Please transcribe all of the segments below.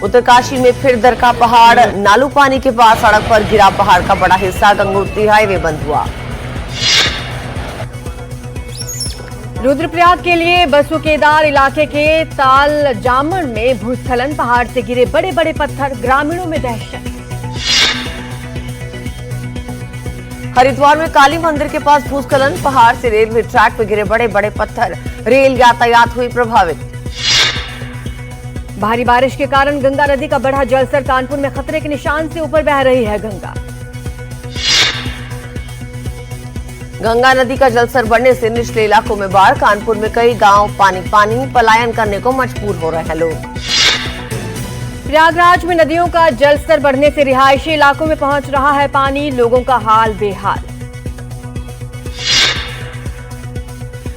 उत्तरकाशी में फिर दरका पहाड़, नालू पानी के पास सड़क पर गिरा पहाड़ का बड़ा हिस्सा, गंगोत्री हाईवे बंद हुआ। रुद्रप्रयाग के लिए बसुकेदार इलाके के ताल जामन में भूस्खलन, पहाड़ से गिरे बड़े बड़े पत्थर, ग्रामीणों में दहशत। हरिद्वार में काली मंदिर के पास भूस्खलन, पहाड़ से रेलवे ट्रैक पर गिरे बड़े बड़े पत्थर, रेल यातायात हुई प्रभावित। भारी बारिश के कारण गंगा नदी का बढ़ा जलस्तर, कानपुर में खतरे के निशान से ऊपर बह रही है गंगा। गंगा नदी का जलस्तर बढ़ने से निचले इलाकों में बाढ़, कानपुर में कई गांव पानी पानी, पलायन करने को मजबूर हो रहे हैं लोग। प्रयागराज में नदियों का जलस्तर बढ़ने से रिहायशी इलाकों में पहुंच रहा है पानी, लोगों का हाल बेहाल।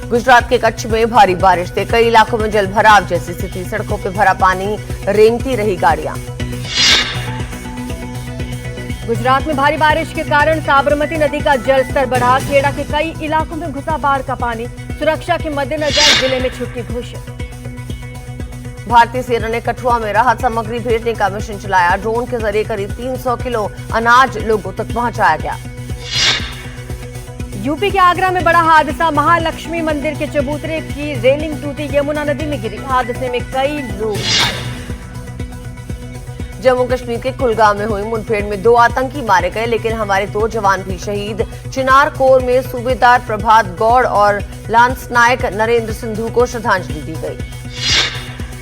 गुजरात के कच्छ में भारी बारिश से कई इलाकों में जल भराव जैसी स्थिति, सड़कों पे भरा पानी, रेंगती रही गाड़ियां। गुजरात में भारी बारिश के कारण साबरमती नदी का जलस्तर बढ़ा, खेड़ा के कई इलाकों में घुसा बाढ़ का पानी, सुरक्षा के मद्देनजर जिले में छुट्टी घोषित। भारतीय सेना ने कठुआ में राहत सामग्री भेजने का मिशन चलाया, ड्रोन के जरिए करीब 300 किलो अनाज लोगों तक पहुंचाया गया। यूपी के आगरा में बड़ा हादसा, महालक्ष्मी मंदिर के चबूतरे की रेलिंग टूटी, यमुना नदी में गिरी, हादसे में कई लोग घायल। जम्मू कश्मीर के कुलगाम में हुई मुठभेड़ में 2 आतंकी मारे गए, लेकिन हमारे 2 जवान भी शहीद। चिनार कोर में सूबेदार प्रभात गौड़ और लांस नायक नरेंद्र सिंधु को श्रद्धांजलि दी गई।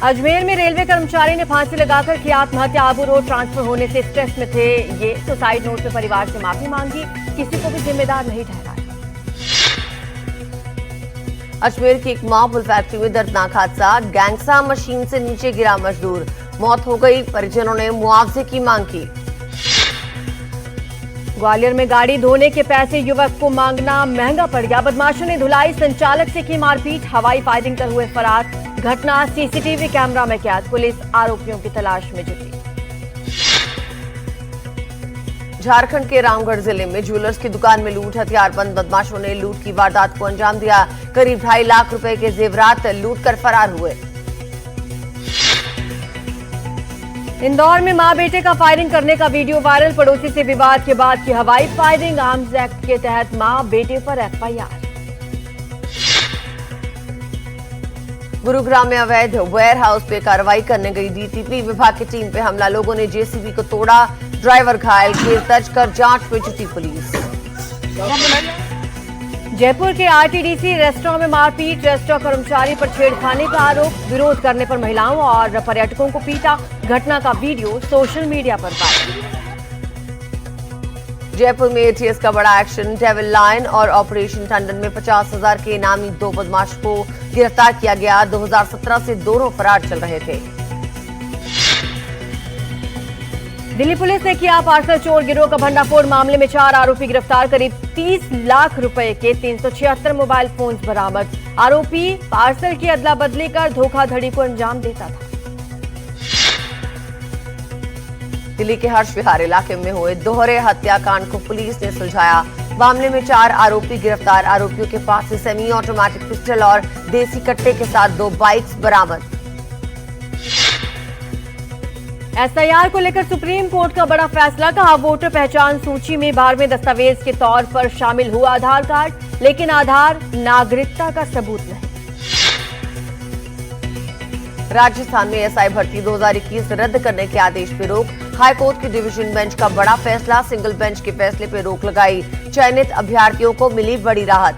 अजमेर में रेलवे कर्मचारी ने फांसी लगाकर की आत्महत्या, आबू रोड ट्रांसफर होने से स्ट्रेस में थे ये, सुसाइड नोट में परिवार से माफी मांगी, किसी को भी जिम्मेदार नहीं ठहराया। अजमेर की एक मार्बल फैक्ट्री में दर्दनाक हादसा, गैंगसा मशीन से नीचे गिरा मजदूर, मौत हो गई, परिजनों ने मुआवजे की मांग की। ग्वालियर में गाड़ी धोने के पैसे युवक को मांगना महंगा पड़ गया, बदमाशों ने धुलाई, संचालक से की मारपीट, हवाई फायरिंग कर हुए फरार, घटना सीसीटीवी कैमरा में कैद, पुलिस आरोपियों की तलाश में जुटी। झारखंड के रामगढ़ जिले में ज्वेलर्स की दुकान में लूट, हथियारबंद बदमाशों ने लूट की वारदात को अंजाम दिया, करीब 2.5 लाख रुपए के जेवरात लूट कर फरार हुए। इंदौर में मां बेटे का फायरिंग करने का वीडियो वायरल, पड़ोसी से विवाद के बाद की हवाई फायरिंग, आर्म्स एक्ट के तहत मां बेटे पर एफआईआर। गुरुग्राम में अवैध वेयर हाउस पे कार्रवाई करने गई डीटीपी विभाग की टीम पे हमला, लोगों ने जेसीबी को तोड़ा, ड्राइवर घायल, केस दर्ज कर जांच में जुटी पुलिस। जयपुर के आरटीडीसी रेस्टोरेंट में मारपीट, रेस्टोरेंट कर्मचारी पर छेड़खानी का आरोप, विरोध करने पर महिलाओं और पर्यटकों को पीटा, घटना का वीडियो सोशल मीडिया पर वायरल। जयपुर में एटीएस का बड़ा एक्शन, डेविल लाइन और ऑपरेशन टंडन में 50,000 के इनामी 2 बदमाश को गिरफ्तार किया गया, 2017 से दोनों फरार चल रहे थे। दिल्ली पुलिस ने किया पार्सल चोर गिरोह का भंडाफोड़, मामले में 4 आरोपी गिरफ्तार, करीब 30 लाख रुपए के 376 मोबाइल फोन बरामद, आरोपी पार्सल की अदला बदली कर धोखाधड़ी को अंजाम देता था। दिल्ली के हर्ष विहार इलाके में हुए दोहरे हत्याकांड को पुलिस ने सुलझाया, मामले में 4 आरोपी गिरफ्तार, आरोपियों के पास से सेमी ऑटोमेटिक पिस्टल और देसी कट्टे के साथ 2 बाइक्स बरामद। एसआईआर को लेकर सुप्रीम कोर्ट का बड़ा फैसला, कहा वोटर पहचान सूची में 12वें दस्तावेज के तौर पर शामिल हुआ आधार कार्ड, लेकिन आधार नागरिकता का सबूत नहीं। राजस्थान में एसआई भर्ती 2021 रद्द करने के आदेश पर रोक, हाईकोर्ट की डिवीजन बेंच का बड़ा फैसला, सिंगल बेंच के फैसले पर रोक लगाई, चयनित अभ्यर्थियों को मिली बड़ी राहत।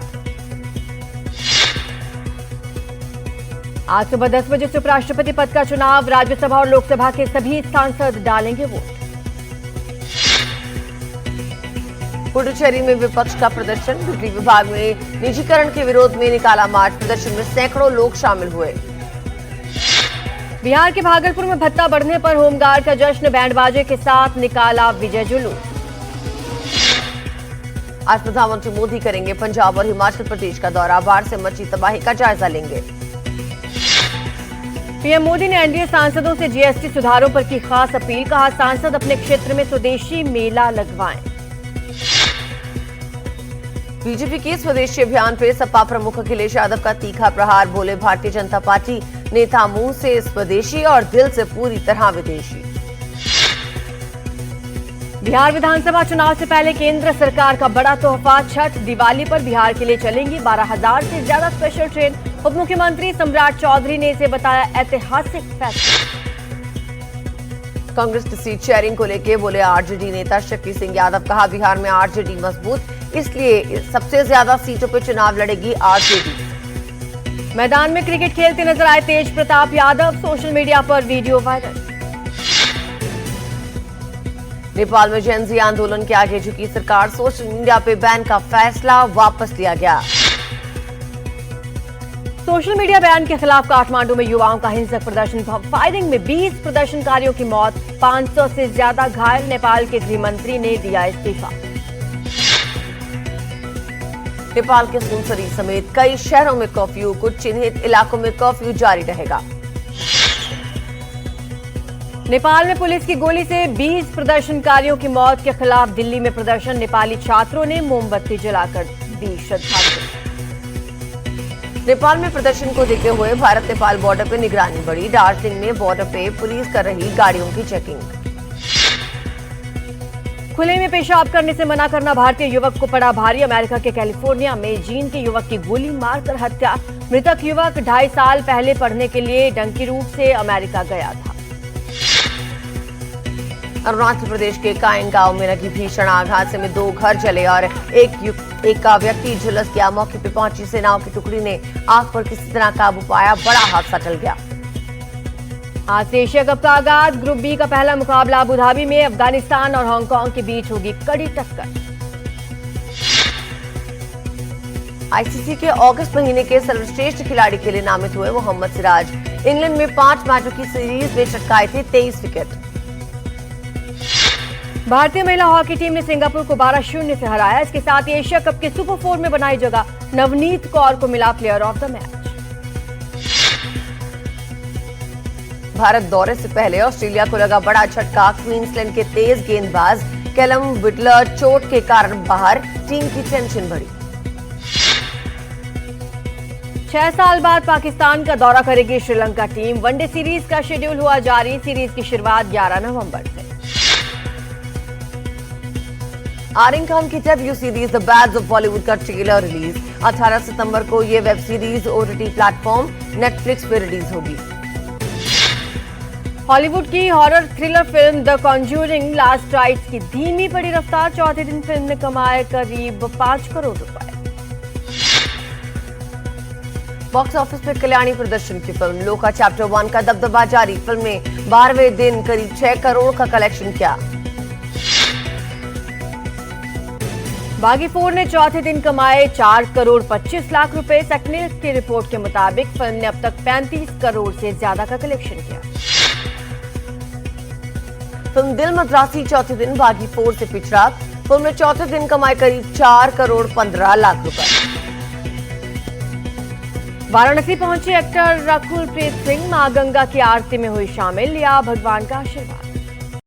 आज सुबह 10 बजे से उपराष्ट्रपति पद का चुनाव, राज्यसभा और लोकसभा के सभी सांसद डालेंगे वोट। पुडुचेरी में विपक्ष का प्रदर्शन, बिजली विभाग में निजीकरण के विरोध में निकाला मार्च, प्रदर्शन में सैकड़ों लोग शामिल हुए। बिहार के भागलपुर में भत्ता बढ़ने पर होमगार्ड का जश्न, बैंड बाजे के साथ निकाला विजय जुलूस। आज प्रधानमंत्री मोदी करेंगे पंजाब और हिमाचल प्रदेश का दौरा, बाढ़ से मची तबाही का जायजा लेंगे। पीएम मोदी ने एनडीए सांसदों से जीएसटी सुधारों पर की खास अपील, कहा सांसद अपने क्षेत्र में स्वदेशी मेला लगवाएं। बीजेपी के स्वदेशी अभियान पर सपा प्रमुख अखिलेश यादव का तीखा प्रहार, बोले भारतीय जनता पार्टी नेता मुंह से स्वदेशी और दिल से पूरी तरह विदेशी। बिहार विधानसभा चुनाव से पहले केंद्र सरकार का बड़ा तोहफा, छठ दिवाली पर बिहार के लिए चलेंगी 12,000 से ज्यादा स्पेशल ट्रेन। उप मुख्यमंत्री सम्राट चौधरी ने इसे बताया ऐतिहासिक फैसला। कांग्रेस की सीट शेयरिंग को लेकर बोले आरजेडी नेता शक्ति सिंह यादव, कहा बिहार में आरजेडी मजबूत, इसलिए सबसे ज्यादा सीटों पर चुनाव लड़ेगी आरजेडी। मैदान में क्रिकेट खेलते नजर आए तेज प्रताप यादव, सोशल मीडिया पर वीडियो वायरल। नेपाल में जेन ज़ी आंदोलन के आगे झुकी सरकार, सोशल मीडिया पे बैन का फैसला वापस लिया गया। सोशल मीडिया बैन के खिलाफ काठमांडू में युवाओं का हिंसक प्रदर्शन, फायरिंग में 20 प्रदर्शनकारियों की मौत, 500 से ज्यादा घायल। नेपाल के गृह मंत्री ने दिया इस्तीफा। नेपाल के सुनसरी समेत कई शहरों में कर्फ्यू, कुछ चिन्हित इलाकों में कर्फ्यू जारी रहेगा। नेपाल में पुलिस की गोली से 20 प्रदर्शनकारियों की मौत के खिलाफ दिल्ली में प्रदर्शन, नेपाली छात्रों ने मोमबत्ती जलाकर दी श्रद्धांजलि। नेपाल में प्रदर्शन को देखते हुए भारत नेपाल बॉर्डर पर निगरानी बढ़ी, दार्जिलिंग में बॉर्डर पे पुलिस कर रही गाड़ियों की चेकिंग। खुले में पेशाब करने से मना करना भारतीय युवक को पड़ा भारी, अमेरिका के कैलिफोर्निया में जीन के युवक की गोली मारकर हत्या। मृतक युवक 2.5 साल पहले पढ़ने के लिए डंकीरूप से अमेरिका गया था। अरुणाचल प्रदेश के कायंग गांव में लगी भीषण आग, हादसे में 2 घर जले और एक का व्यक्ति झुलस गया। मौके पर पहुंची सेनाओं की टुकड़ी ने आग पर किसी तरह काबू पाया, बड़ा हादसा टल गया। आज से एशिया कप का आगाज, ग्रुप बी का पहला मुकाबला अबू धाबी में अफगानिस्तान और हांगकांग के बीच होगी कड़ी टक्कर। आईसीसी के अगस्त महीने के सर्वश्रेष्ठ खिलाड़ी के लिए नामित हुए मोहम्मद सिराज, इंग्लैंड में 5 मैचों की सीरीज में चटकाए थे 23 विकेट। भारतीय महिला हॉकी टीम ने सिंगापुर को 12-0 से हराया। इसके साथ ही एशिया कप के सुपर 4 में बनाई जगह, नवनीत कौर को मिला player of the match. Bharat दौरे से पहले ऑस्ट्रेलिया को लगा बड़ा झटका, क्वींसलैंड के तेज गेंदबाज कैलम विटलर चोट के कारण बाहर, टीम की टेंशन बढ़ी। 6 साल बाद पाकिस्तान का दौरा करेगी श्रीलंका टीम, वनडे सीरीज का शेड्यूल हुआ जारी, सीरीज की शुरुआत 11 नवंबर से। आर्यन खान की debut series The Bads of Bollywood का ट्रेलर रिलीज, 18 सितंबर को ये web series OTT platform Netflix पे रिलीज होगी। हॉलीवुड की horror thriller film the Conjuring Last Rites की धीमी पड़ी रफ्तार, चौथे दिन फिल्म ने कमाए करीब 5 करोड़ रुपए। बॉक्स ऑफिस पर कल्याणी प्रदर्शन की फिल्म लोका चैप्टर 1 का दबदबा जारी, फिल्म ने 12वें दिन करीब 6 करोड़ का कलेक्शन किया। बागी 4 ने चौथे दिन कमाए 4 करोड़ 25 लाख रुपए। सेक्नेस की रिपोर्ट के मुताबिक फिल्म ने अब तक 35 करोड़ से ज्यादा का कलेक्शन किया। फिल्म दिल मद्रासी चौथे दिन बागी 4 से पिछड़ा, फिल्म ने चौथे दिन कमाए करीब 4 करोड़ 15 लाख रुपए। वाराणसी पहुंचे एक्टर रकुल प्रीत सिंह, मां गंगा की आरती में हुई शामिल, लिया भगवान का आशीर्वाद।